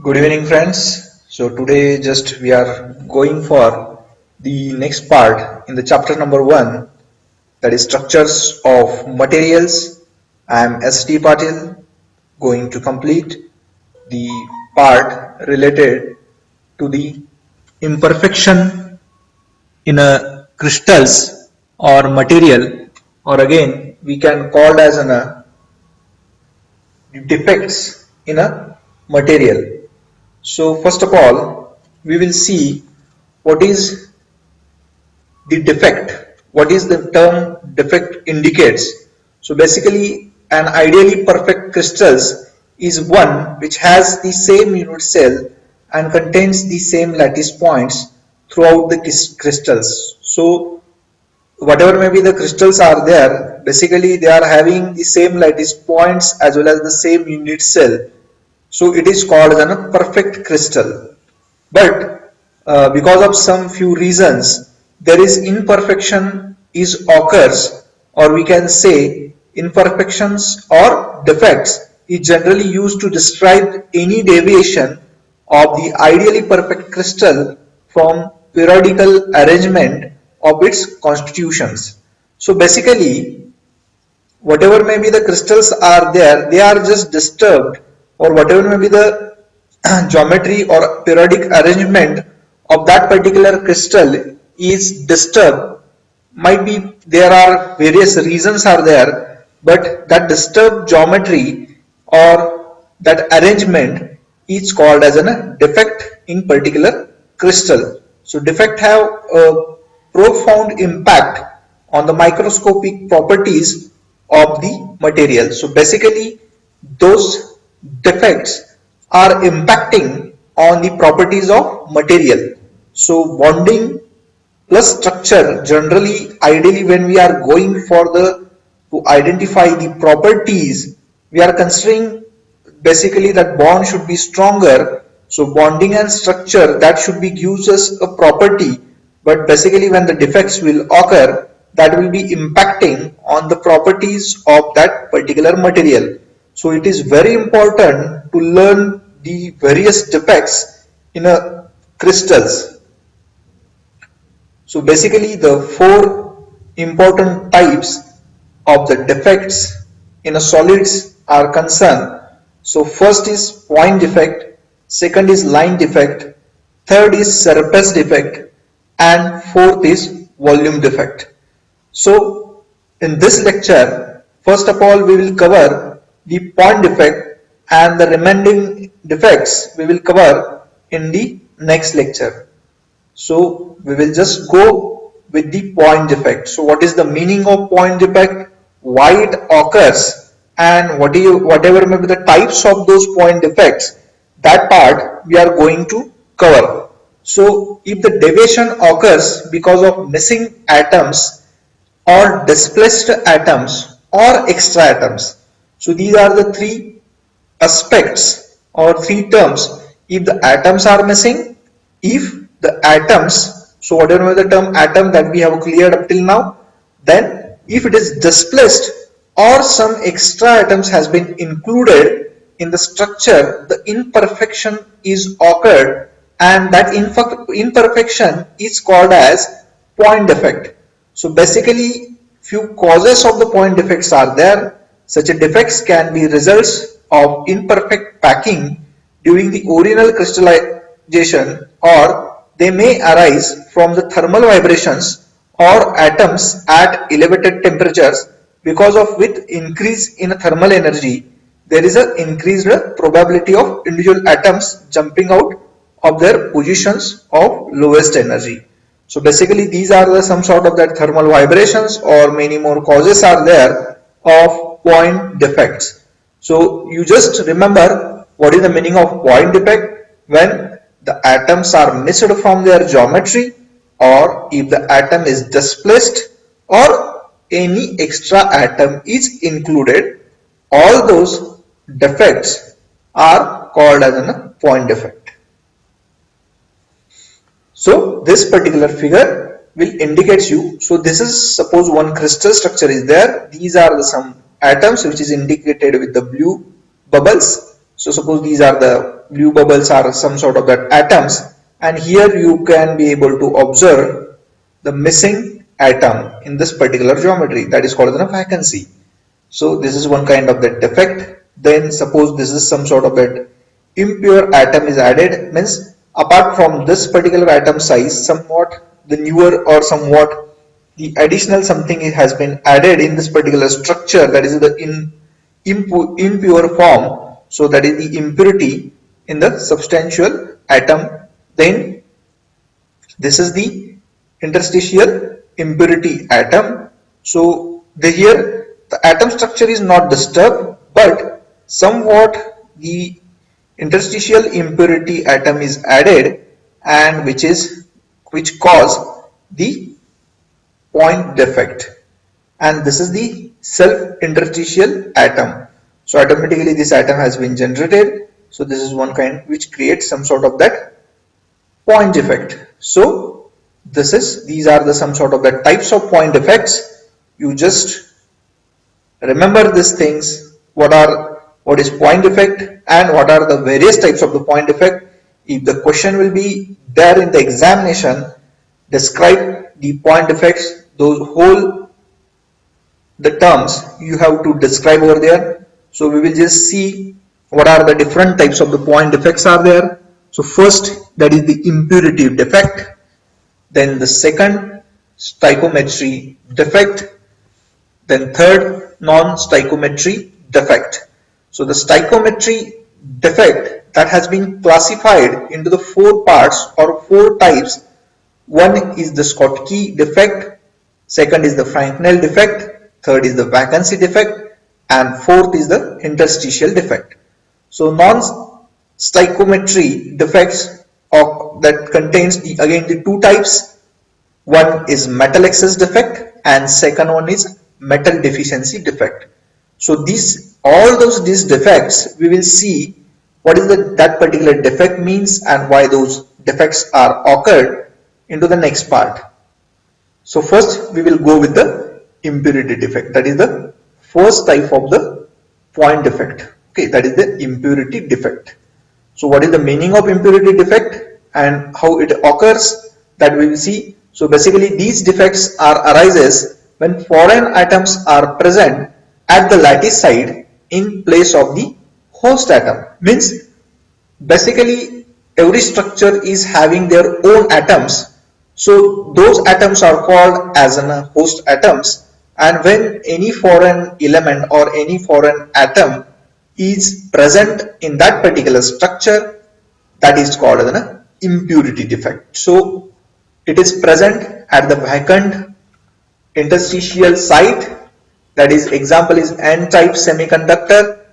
Good evening, friends. So today just we are going for the next part in the chapter number 1, that is structures of materials. I am S.T. Patil, going to complete the part related to the imperfection in a crystals or material, or again we can call as defects in a material. So first of all, we will see what is the defect, what is the term defect indicates. So basically an ideally perfect crystals is one which has the same unit cell and contains the same lattice points throughout the crystals. So whatever may be the crystals are there, basically they are having the same lattice points as well as the same unit cell. So it is called as a perfect crystal. But because of some few reasons, there is imperfection is occurs, or we can say imperfections or defects is generally used to describe any deviation of the ideally perfect crystal from periodical arrangement of its constitutions. So basically, whatever may be the crystals are there, they are just disturbed, or whatever may be the geometry or periodic arrangement of that particular crystal is disturbed. Might be there are various reasons are there, but that disturbed geometry or that arrangement is called as a defect in particular crystal. So defect have a profound impact on the microscopic properties of the material. So basically those defects are impacting on the properties of material. So bonding plus structure, generally ideally when we are going for the to identify the properties, we are considering basically that bond should be stronger. So bonding and structure, that should be gives us a property, but basically when the defects will occur, that will be impacting on the properties of that particular material. So it is very important to learn the various defects in a crystals. So basically the four important types of the defects in a solids are concerned. So first is point defect, second is line defect, third is surface defect, and fourth is volume defect. So in this lecture, first of all we will cover the point defect, and the remaining defects we will cover in the next lecture. So we will just go with the point defect. So what is the meaning of point defect, why it occurs, and whatever may be the types of those point defects, that part we are going to cover. So if the deviation occurs because of missing atoms or displaced atoms or extra atoms, so these are the three aspects or three terms. If the atoms are missing, if the atoms, so whatever the term atom that we have cleared up till now, then if it is displaced or some extra atoms has been included in the structure, the imperfection is occurred, and that imperfection is called as point defect. So basically few causes of the point defects are there. Such a defects can be results of imperfect packing during the original crystallization, or they may arise from the thermal vibrations or atoms at elevated temperatures, because of with increase in thermal energy there is an increased probability of individual atoms jumping out of their positions of lowest energy. So basically these are the some sort of that thermal vibrations, or many more causes are there of point defects. So you just remember what is the meaning of point defect: when the atoms are missed from their geometry, or if the atom is displaced, or any extra atom is included, all those defects are called as a point defect. So this particular figure will indicate you. So this is, suppose one crystal structure is there. These are the some atoms which is indicated with the blue bubbles. So suppose these are the blue bubbles are some sort of that atoms, and here you can be able to observe the missing atom in this particular geometry, that is called as a vacancy. So this is one kind of that defect. Then suppose this is some sort of that impure atom is added, means apart from this particular atom size, somewhat the newer or somewhat the additional something has been added in this particular structure, that is the impure form. So that is the impurity in the substantial atom. Then this is the interstitial impurity atom. So here the atom structure is not disturbed, but somewhat the interstitial impurity atom is added, and which cause the point defect, and this is the self interstitial atom. So automatically this atom has been generated. So this is one kind which creates some sort of that point defect. So these are the some sort of the types of point defects. You just remember these things, what is point defect and what are the various types of the point defect. If the question will be there in the examination, describe the point defects, those whole the terms you have to describe over there. So we will just see what are the different types of the point defects are there. So first, that is the impurity defect. Then the second, stoichiometry defect. Then third, non-stoichiometry defect. So the stoichiometry defect, that has been classified into the 4 parts or 4 types. One is the Schottky defect, second is the Frenkel defect, third is the vacancy defect, and fourth is the interstitial defect. So non-stoichiometry defects that contains again the 2 types. One is metal excess defect and second one is metal deficiency defect. So these defects, we will see what is that particular defect means and why those defects are occurred into the next part. So first we will go with the impurity defect, that is the first type of the point defect. Okay, that is the impurity defect. So what is the meaning of impurity defect and how it occurs, that we will see. So basically these defects arises when foreign atoms are present at the lattice side in place of the host atom. Means basically every structure is having their own atoms. So those atoms are called as host atoms, and when any foreign element or any foreign atom is present in that particular structure, that is called as an impurity defect. So it is present at the vacant interstitial site, that is example is N-type semiconductor,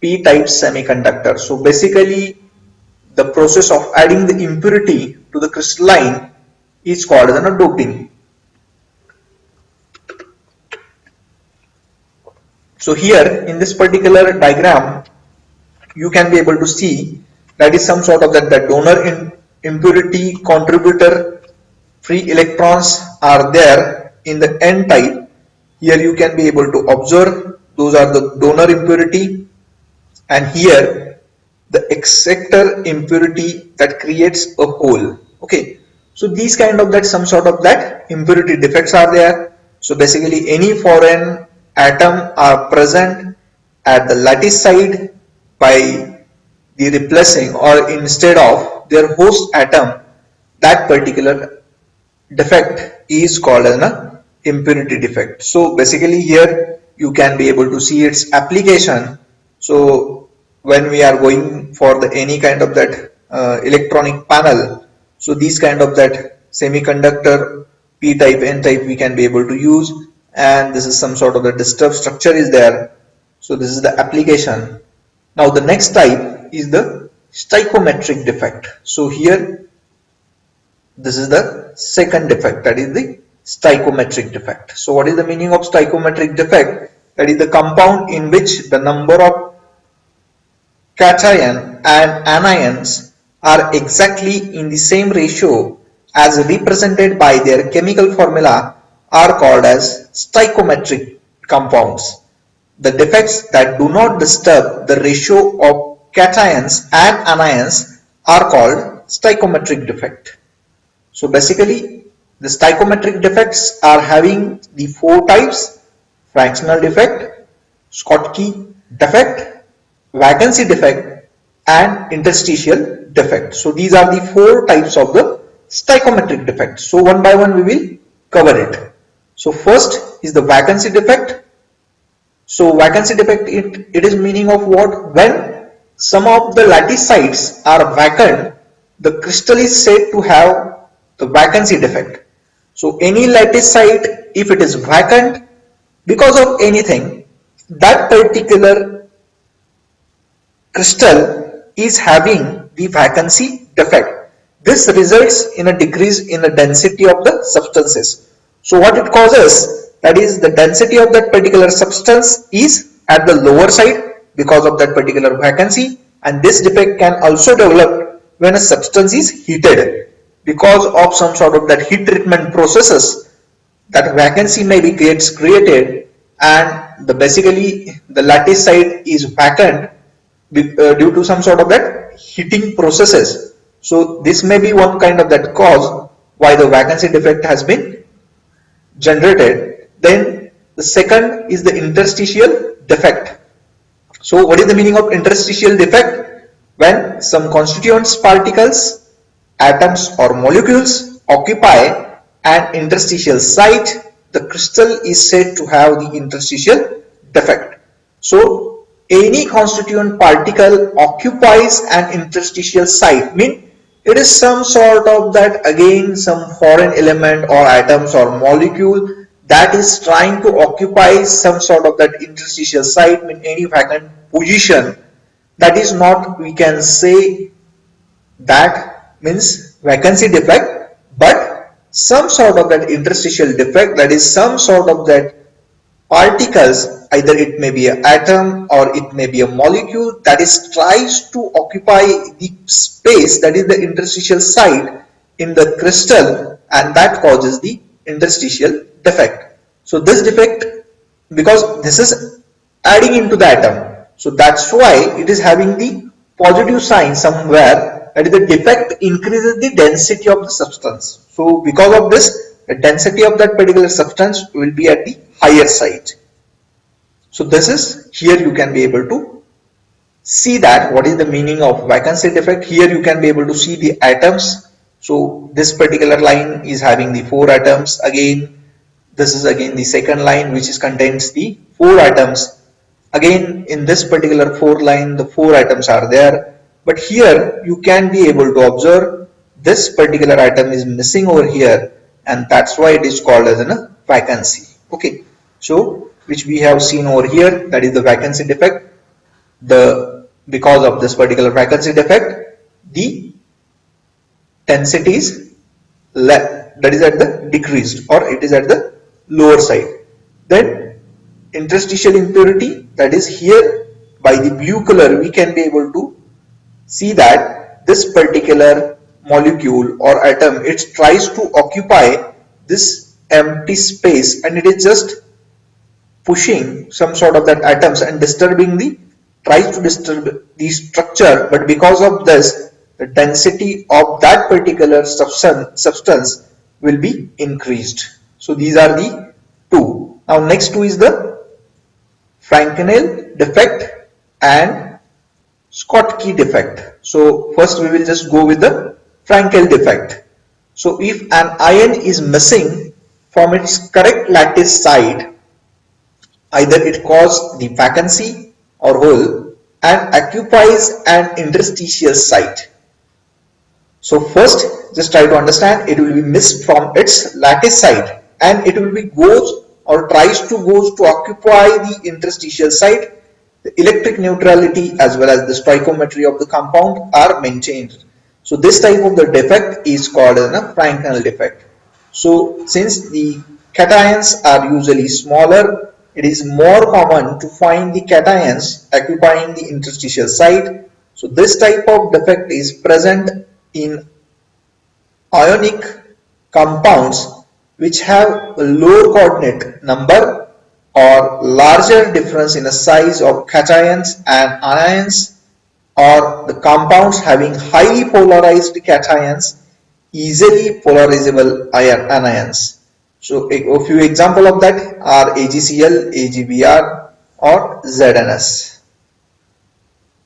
P-type semiconductor. So basically the process of adding the impurity to the crystalline is called as a doping. So here in this particular diagram you can be able to see that is some sort of that the donor impurity contributor free electrons are there in the N type. Here you can be able to observe those are the donor impurity, and here the acceptor impurity that creates a hole. Okay, so these kind of that some sort of that impurity defects are there. So basically any foreign atom are present at the lattice side by the replacing or instead of their host atom, that particular defect is called as an impurity defect. So basically here you can be able to see its application. So when we are going for the any kind of that electronic panel, so these kind of that semiconductor P-type, N-type we can be able to use, and this is some sort of the disturbed structure is there. So this is the application. Now the next type is the stoichiometric defect. So here this is the second defect, that is the stoichiometric defect. So what is the meaning of stoichiometric defect? That is the compound in which the number of cation and anions are exactly in the same ratio as represented by their chemical formula are called as stoichiometric compounds. The defects that do not disturb the ratio of cations and anions are called stoichiometric defect. So basically the stoichiometric defects are having the four types: fractional defect, Schottky defect, vacancy defect and interstitial defect. So these are the four types of the stoichiometric defect. So one by one we will cover it. So first is the vacancy defect. So vacancy defect, it is meaning of what? When some of the lattice sites are vacant, the crystal is said to have the vacancy defect. So any lattice site, if it is vacant because of anything, that particular crystal is having the vacancy defect. This results in a decrease in the density of the substances. So what it causes, that is the density of that particular substance is at the lower side because of that particular vacancy, and this defect can also develop when a substance is heated because of some sort of that heat treatment processes. That vacancy maybe gets created and basically the lattice site is vacant due to some sort of that heating processes. So this may be one kind of that cause why the vacancy defect has been generated. Then the second is the interstitial defect. So what is the meaning of interstitial defect? When some constituents particles, atoms or molecules occupy an interstitial site, the crystal is said to have the interstitial defect. So any constituent particle occupies an interstitial site, mean it is some sort of that, again, some foreign element or atoms or molecule that is trying to occupy some sort of that interstitial site, mean any vacant position. That is not, we can say that means vacancy defect, but some sort of that interstitial defect, that is some sort of that particles, either it may be an atom or it may be a molecule that is tries to occupy the space, that is the interstitial site in the crystal, and that causes the interstitial defect. So this defect, because this is adding into the atom, so that's why it is having the positive sign somewhere, that is the defect increases the density of the substance. So because of this, the density of that particular substance will be at the higher side. So this is, here you can be able to see that what is the meaning of vacancy defect. Here you can be able to see the atoms. So this particular line is having the 4 atoms. Again, this is again the second line which is contains the 4 atoms. Again, in this particular 4 line, the 4 atoms are there. But here you can be able to observe this particular atom is missing over here, and that's why it is called as a vacancy. Okay, so which we have seen over here, that is the vacancy defect. Because of this particular vacancy defect, the density is that is at the decreased, or it is at the lower side. Then interstitial impurity, that is here by the blue color we can be able to see that this particular molecule or atom, it tries to occupy this empty space and it is just pushing some sort of that atoms and tries to disturb the structure, but because of this the density of that particular substance will be increased. So these are the 2. Now next 2 is the Frenkel defect and Schottky defect. So first we will just go with the Frenkel defect. So if an ion is missing from its correct lattice site, either it causes the vacancy or hole and occupies an interstitial site. So first just try to understand, it will be missed from its lattice site and it will be goes or tries to occupy the interstitial site. The electric neutrality as well as the stoichiometry of the compound are maintained. So this type of the defect is called as a Frenkel defect. So since the cations are usually smaller, it is more common to find the cations occupying the interstitial site. So this type of defect is present in ionic compounds which have a low coordinate number or larger difference in the size of cations and anions or the compounds having highly polarized cations, easily polarizable anions. So a few examples of that are AgCl, AgBr or ZNS.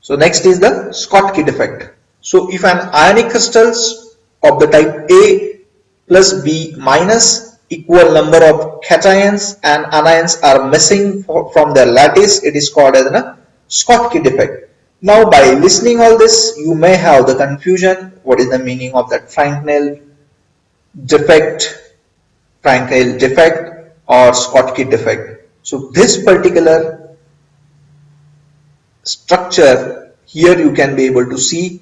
So next is the Schottky defect. So if an ionic crystals of the type A plus B minus equal number of cations and anions are missing from their lattice, it is called as a Schottky defect. Now by listening all this, you may have the confusion, what is the meaning of that Frenkel defect, Frenkel defect or Schottky defect. So this particular structure here you can be able to see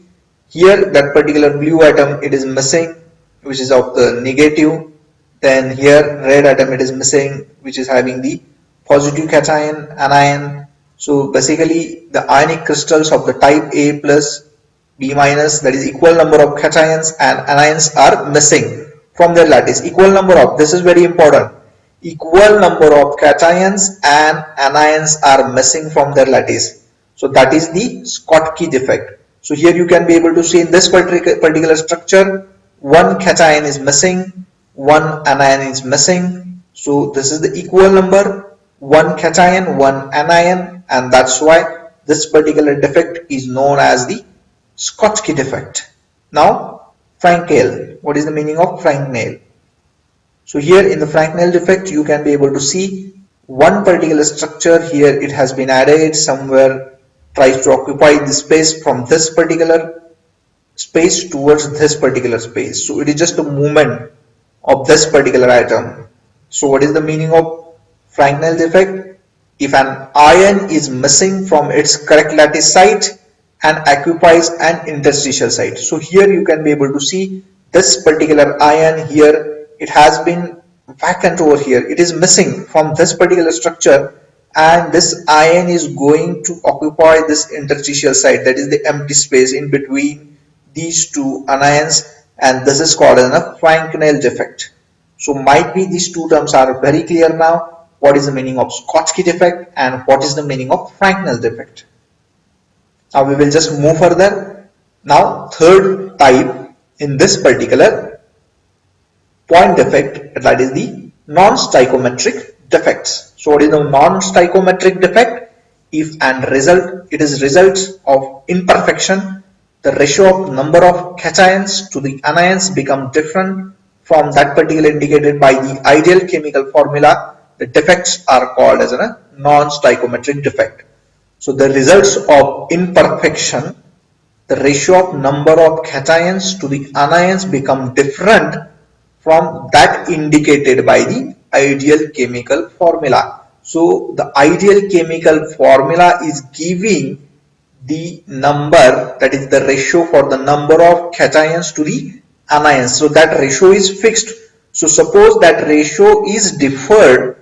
here that particular blue atom it is missing, which is of the negative. Then here red atom it is missing, which is having the positive cation anion. So basically the ionic crystals of the type A plus B minus, that is equal number of cations and anions are missing from their lattice. Equal number of, this is very important, equal number of cations and anions are missing from their lattice. So that is the Schottky defect. So here you can be able to see in this particular structure, one cation is missing, one anion is missing. So this is the equal number, one cation, one anion, and that's why this particular defect is known as the Schottky defect. Now Frenkel, what is the meaning of Frenkel? So here in the Frenkel defect you can be able to see one particular structure here, it has been added somewhere, tries to occupy the space from this particular space towards this particular space. So it is just a movement of this particular atom. So what is the meaning of Frenkel defect? If an ion is missing from its correct lattice site and occupies an interstitial site. So here you can be able to see this particular ion here, it has been vacant over here, it is missing from this particular structure, and this ion is going to occupy this interstitial site, that is the empty space in between these two anions, and this is called as a Frenkel defect. So might be these two terms are very clear now. What is the meaning of Schottky defect and what is the meaning of Frenkel defect? Now we will just move further. Now third type in this particular point defect, that is the non-stoichiometric defects. So what is the non-stoichiometric defect? If and result, it is results of imperfection, the ratio of number of cations to the anions become different from that particular indicated by the ideal chemical formula, the defects are called as a non-stoichiometric defect. So the results of imperfection, the ratio of number of cations to the anions become different from that indicated by the ideal chemical formula. So the ideal chemical formula is giving the number, that is the ratio for the number of cations to the anions. So that ratio is fixed. So suppose that ratio is differed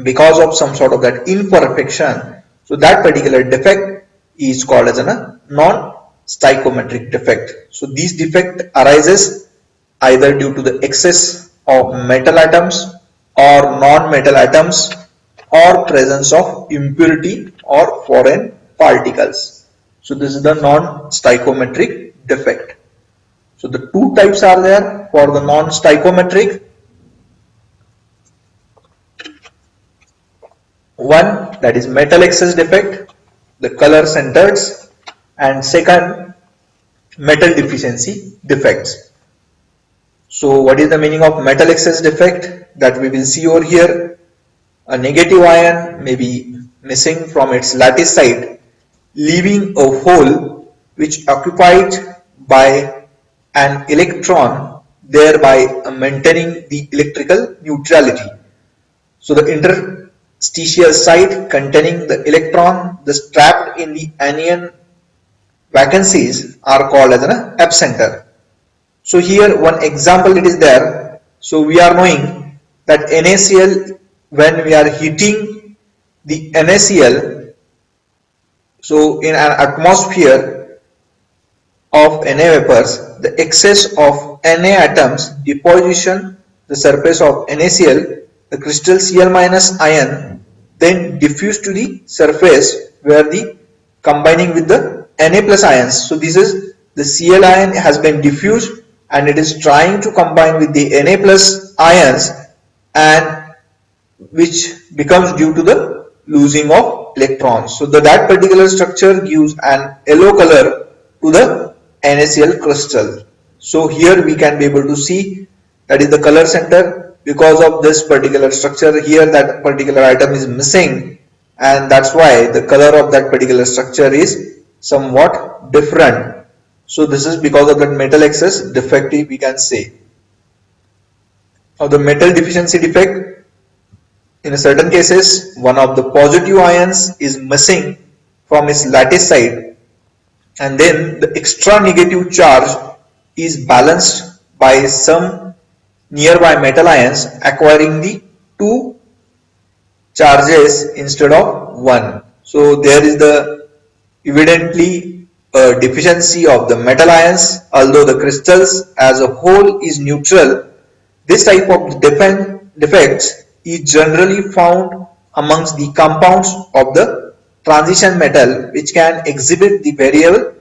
because of some sort of that imperfection. So that particular defect is called as a non-stoichiometric defect. So this defect arises either due to the excess of metal atoms or non-metal atoms or presence of impurity or foreign particles. So this is the non-stoichiometric defect. So the two types are there for the non-stoichiometric. One, that is metal excess defect, the color centered, and second, metal deficiency defects. So what is the meaning of metal excess defect? That we will see over here. A negative ion may be missing from its lattice site, leaving a hole which occupied by an electron, thereby maintaining the electrical neutrality. So the interstitial site containing the electron, the trapped in the anion vacancies are called as an absenter. So here one example it is there. So we are knowing that NaCl, when we are heating the NaCl, so in an atmosphere of Na vapors, the excess of Na atoms deposition the surface of NaCl, the crystal Cl minus ion then diffuse to the surface where the combining with the Na plus ions. So this is the Cl ion has been diffused and it is trying to combine with the Na plus ions, and which becomes due to the losing of electrons. So that particular structure gives an yellow color to the NaCl crystal. So here we can be able to see that is the color center. Because of this particular structure here, that particular item is missing, and that's why the color of that particular structure is somewhat different. So this is because of that metal excess defect, we can say. Now the metal deficiency defect, in certain cases one of the positive ions is missing from its lattice side, and then the extra negative charge is balanced by some nearby metal ions acquiring the two charges instead of one. So there is the evidently a deficiency of the metal ions, although the crystals as a whole is neutral. This type of defects is generally found amongst the compounds of the transition metal, which can exhibit the variable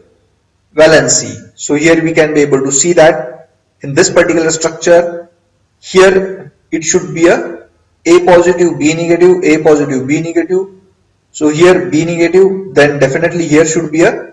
valency. So here we can be able to see that in this particular structure, here it should be A positive, B negative, A positive, B negative. So here B negative, then definitely here should be A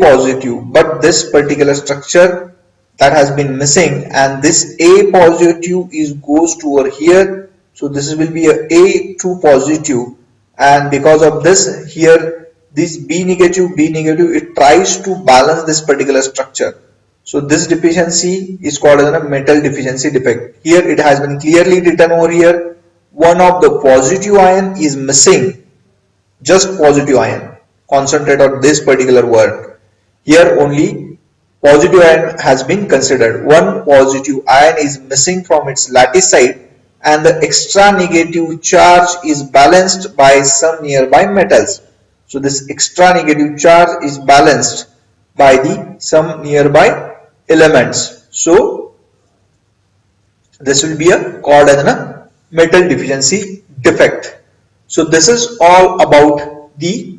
positive, but this particular structure that has been missing, and this A positive is goes to over here. So this will be a A2 positive, and because of this here this B negative, it tries to balance this particular structure. So this deficiency is called as a metal deficiency defect. Here it has been clearly written over here, one of the positive ion is missing, just positive ion. Concentrate on this particular word. Here only positive ion has been considered. One positive ion is missing from its lattice side, and the extra negative charge is balanced by some nearby metals. So this extra negative charge is balanced by the some nearby elements. So this will be called as a metal deficiency defect. So this is all about the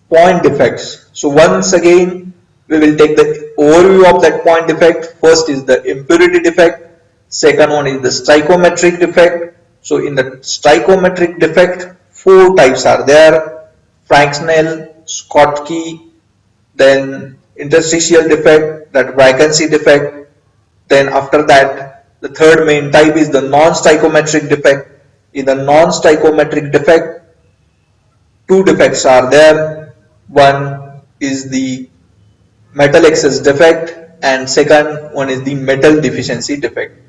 point defects. So once again we will take the overview of that point defect. First is the impurity defect, second one is the stoichiometric defect. So in the stoichiometric defect, four types are there: Frenkel, Schottky, then interstitial defect, that vacancy defect. Then after that, the third main type is the non-stoichiometric defect. In the non-stoichiometric defect, two defects are there. One is the metal excess defect, and second one is the metal deficiency defect.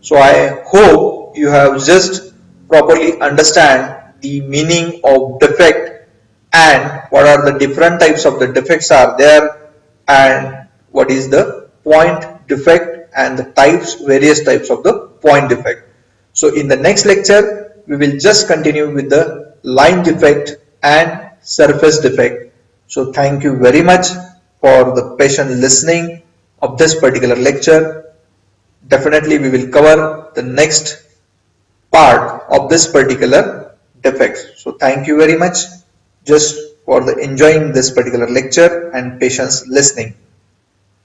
So I hope you have just properly understand the meaning of defect and what are the different types of the defects are there, and what is the point defect and the various types of the point defect. So in the next lecture we will just continue with the line defect and surface defect. So thank you very much for the patient listening of this particular lecture. Definitely we will cover the next part of this particular defect. So thank you very much just for the enjoying this particular lecture and patience listening.